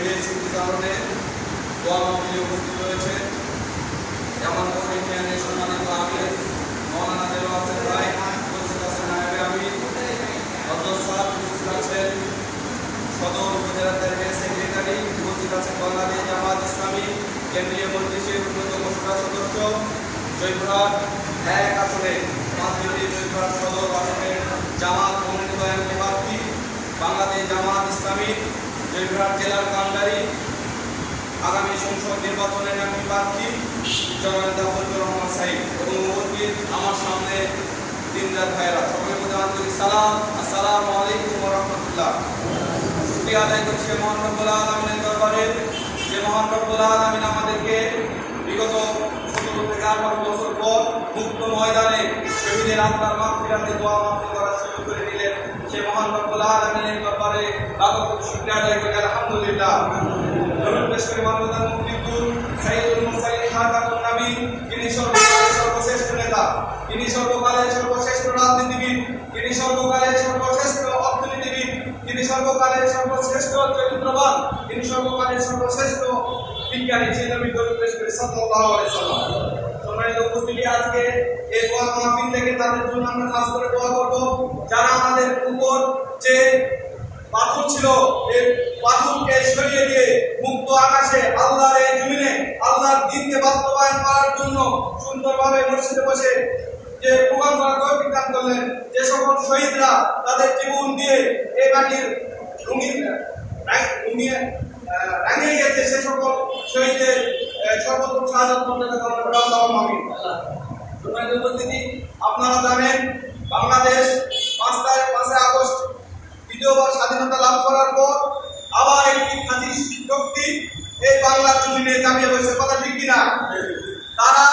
শহীদের স্মৃতিচারণে দোয়া মাহফিলে উপস্থিত রয়েছে জামালপুর ইউনিয়নের সম্মানিত আমির মৌলানা দেওয়ার হোসেন ভাই, উপস্থিত আছেন নায়েবে আমির আব্দুল সালাম, উপস্থিত আছেন সদর উপজেলার সেক্রেটারি, উপস্থিত আছেন বাংলাদেশ জামাত ইসলামী কেন্দ্রীয় মজলিসের অন্যতম সদস্য জয়পুরহাট 1 আসনে 5 মিনিট জয়পুরহাট সদর আসনের জামাত মনোনীত এমপি প্রার্থী বাংলাদেশ জামাত ইসলামী জয়পুরহাট জেলার কান্ডারি আগামী সংসদ নির্বাচনের এমপি প্রার্থী জননেতা ফজলুর রহমান সাইদ এবং উপস্থিত আমার সামনে দিনদার ভাইয়েরা, সকলের মধ্যে আন্তরিক সালাম, আসসালামু আলাইকুম ওয়া রাহমাতুল্লাহ। শুকরিয়া আদায় করছি মহান রব্বুল আলামিনের দরবারে, যে মহান রব্বুল আলামিন আমাদেরকে বিগত 17 থেকে 18 বছর পর মুক্ত ময়দানে শহীদের আত্মার মাগফিরাতে দোয়া মাহফিল করার সুযোগ করে দিলেন। সে মহান রব্বুল আলামিনের দরবারে লাখো কোটি শুকরিয়া আদায় করি আলহামদুলিল্লাহ। দরুদ পেশ করে মানবতার মুক্তিদূত সাইয়্যিদুল মুরসালিন খাতামুন নবীন, যিনি সর্বকালের সর্বশ্রেষ্ঠ নেতা, তিনি সর্বকালের সর্বশ্রেষ্ঠ রাজনীতিবিদ, তিনি সর্বকালের সর্বশ্রেষ্ঠ অর্থনীতিবিদ, তিনি সর্বকালের সর্বশ্রেষ্ঠ চরিত্রবান, তিনি সর্বকালের সর্বশ্রেষ্ঠ বিজ্ঞানী, সেই নবী দরুদ পেশ করে সাল্লাল্লাহু আলাইহি সাল্লাম। সম্মানিত উপস্থিতি, আজকে এই দোয়া মাহফিল থেকে তাদের জন্য আমরা খাস করে দোয়া করব, যারা আমাদের উপর যে পাথর ছিল এই পাথরকে সরিয়ে দিয়ে মুক্ত আকাশে আল্লাহর এই জমিনে আল্লাহর দ্বীনকে বাস্তবায়ন করার জন্য সুন্দরভাবে মসজিদে বসে যে প্রোগ্রাম করার তৌফিক দান করলেন, যে সকল শহীদরা তাদের জীবন দিয়ে এই মাটির রাঙিয়ে গেছে, সে সকল শহীদের সর্বোত্তম শাহাদাত মর্যাদা কামনা করে আল্লাহুম্মা আমিন। সম্মানিত উপস্থিতি, আপনারা জানেন বাংলাদেশ 5 আগস্ট দ্বিতীয়বার স্বাধীনতা লাভ করার পর আবার একটি ফ্যাসিস্ট শক্তি এই বাংলার জমিনে চাপিয়ে বসেছে, কথা ঠিক কিনা? তারা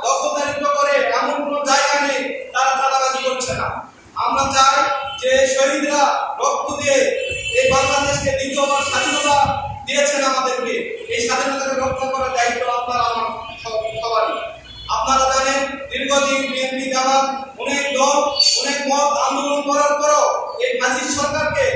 দখলদারিত্ব করে এমন কোনো জায়গা নেই তারা চাঁদাবাজি করছে না। আমরা চাই যে শহীদরা রক্ত দিয়ে এই বাংলাদেশকে দ্বিতীয়বার স্বাধীনতা দিয়েছেন আমাদেরকে, এই স্বাধীনতাকে রক্ষা করার দায়িত্ব আপনার আমার সবারই। আপনারা জানেন দীর্ঘদিন বিএনপি জামাত অনেক দল অনেক মত আন্দোলন করার পরও এই ফ্যাসিস্ট সরকারকে